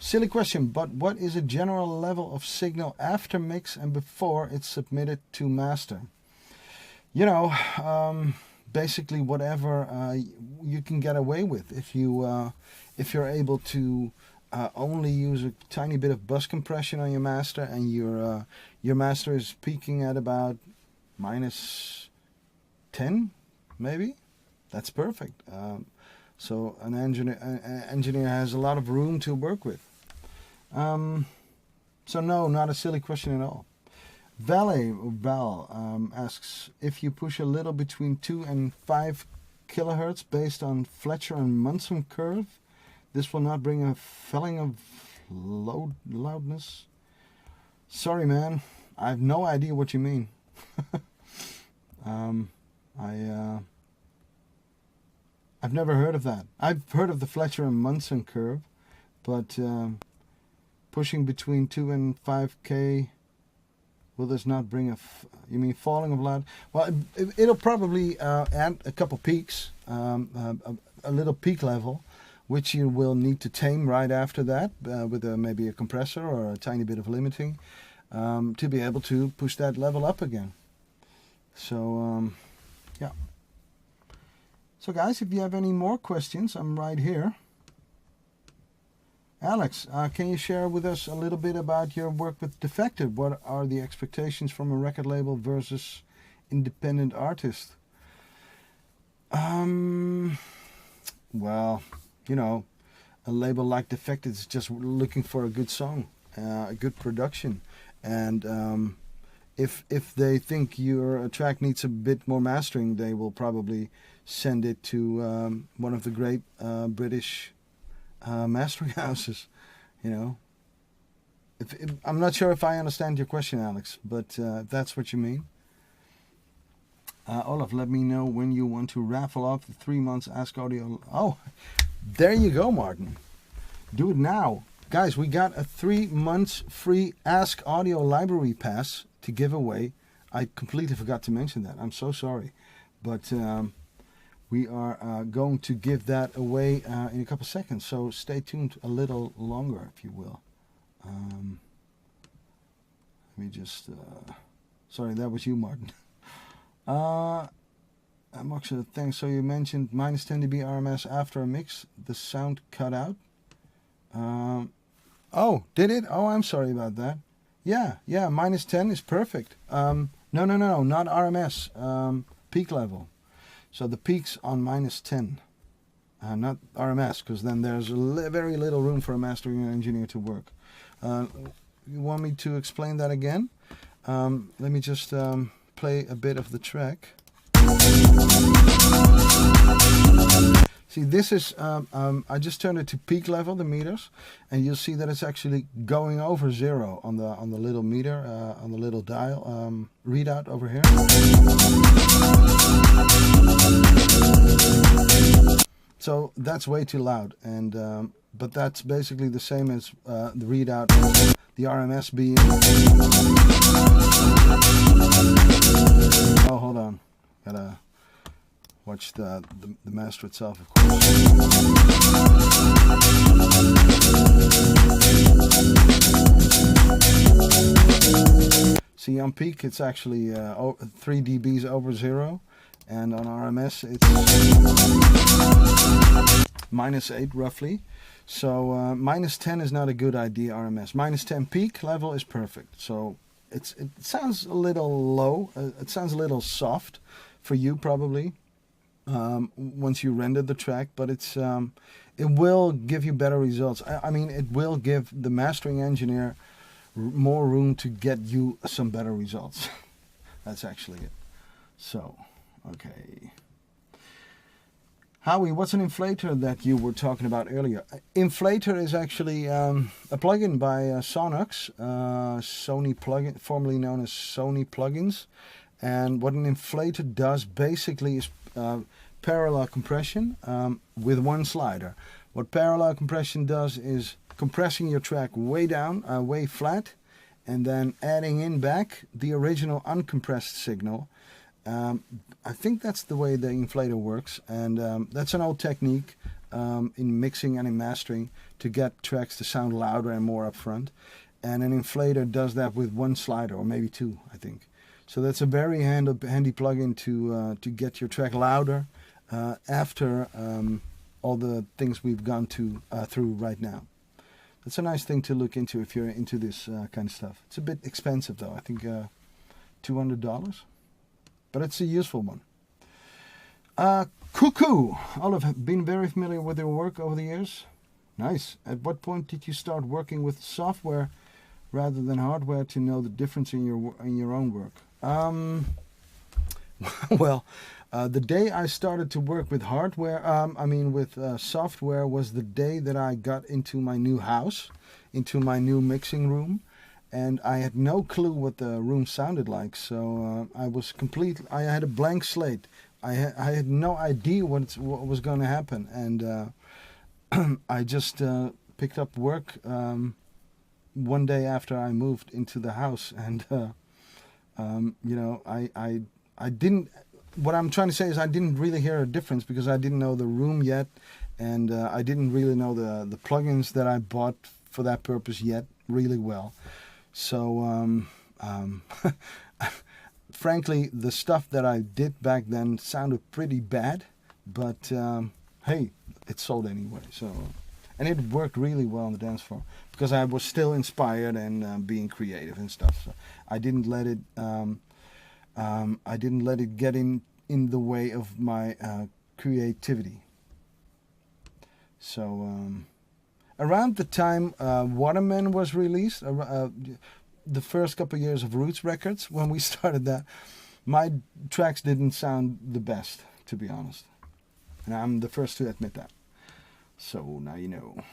Silly question, but what is a general level of signal after mix and before it's submitted to master? You know, basically whatever you can get away with if you're able to only use a tiny bit of bus compression on your master, and your master is peaking at about minus 10, maybe. That's perfect. So an engineer has a lot of room to work with. So no, not a silly question at all. Val asks, if you push a little between 2 and 5 kilohertz based on Fletcher and Munson curve, this will not bring a felling of loudness? Sorry, man. I have no idea what you mean. I've never heard of that. I've heard of the Fletcher and Munson curve, but pushing between 2 and 5K, will this not bring you mean falling of loud? Well, it'll probably add a couple peaks, a little peak level, which you will need to tame right after that with maybe a compressor or a tiny bit of limiting to be able to push that level up again. So, yeah. So guys, if you have any more questions, I'm right here. Alex, can you share with us a little bit about your work with Defected? What are the expectations from a record label versus independent artist? Well, you know, a label like Defected is just looking for a good song, a good production, and if they think your track needs a bit more mastering, they will probably send it to one of the great British mastering houses. You know, I'm not sure if I understand your question, Alex, but if that's what you mean. Olav, let me know when you want to raffle off the 3 months Ask Audio. Oh, there you go, Martin. Do it now. Guys, we got a 3 months free Ask Audio library pass to give away. I completely forgot to mention that. I'm so sorry. But we are going to give that away in a couple seconds. So stay tuned a little longer, if you will. Let me just... sorry, that was you, Martin. Moxa, thanks. So you mentioned minus 10 dB RMS after a mix. The sound cut out. Oh, did it? Oh, I'm sorry about that. Yeah, minus 10 is perfect. No, not RMS. Peak level. So the peak's on minus 10. Not RMS, because then there's very little room for a mastering engineer to work. You want me to explain that again? Let me just play a bit of the track. See, this is, I just turned it to peak level, the meters, and you'll see that it's actually going over 0 on the little meter, on the little dial readout over here. So that's way too loud, and but that's basically the same as the readout, the RMS being. Oh, hold on, gotta watch the master itself, of course. See, on peak it's actually 3 dBs over 0, and on RMS it's minus 8 roughly. So minus 10 is not a good idea. RMS minus 10 peak level is perfect. So it sounds a little low. It sounds a little soft for you probably. Once you render the track, but it will give you better results. I mean, it will give the mastering engineer more room to get you some better results. That's actually it. So, okay. Howie, what's an inflator that you were talking about earlier? Inflator is actually a plugin by Sonox, Sony plugin, formerly known as Sony plugins. And what an inflator does basically is parallel compression with one slider. What parallel compression does is compressing your track way down, way flat, and then adding in back the original uncompressed signal. I think that's the way the inflator works, and that's an old technique. in mixing and in mastering to get tracks to sound louder and more upfront. And an inflator does that with one slider, or maybe two, I think. So that's a very handy plugin to get your track louder after all the things we've gone through right now. That's a nice thing to look into if you're into this kind of stuff. It's a bit expensive though. I think $200, but it's a useful one. Cuckoo. Olav, have been very familiar with your work over the years. Nice. At what point did you start working with software rather than hardware to know the difference in your own work? Well, the day I started to work with hardware, with software, was the day that I got into my new house, into my new mixing room, and I had no clue what the room sounded like. So I had a blank slate. I had no idea what was going to happen, and I just picked up work one day after I moved into the house, and I didn't. What I'm trying to say is I didn't really hear a difference because I didn't know the room yet, and I didn't really know the plugins that I bought for that purpose yet really well. So frankly, the stuff that I did back then sounded pretty bad, but hey, it sold anyway. So, and it worked really well on the dance floor because I was still inspired and being creative and stuff. So I didn't let it. I didn't let it get in the way of my creativity. So around the time Waterman was released, the first couple of years of Roots Records, when we started that, my tracks didn't sound the best, to be honest. And I'm the first to admit that. So now you know.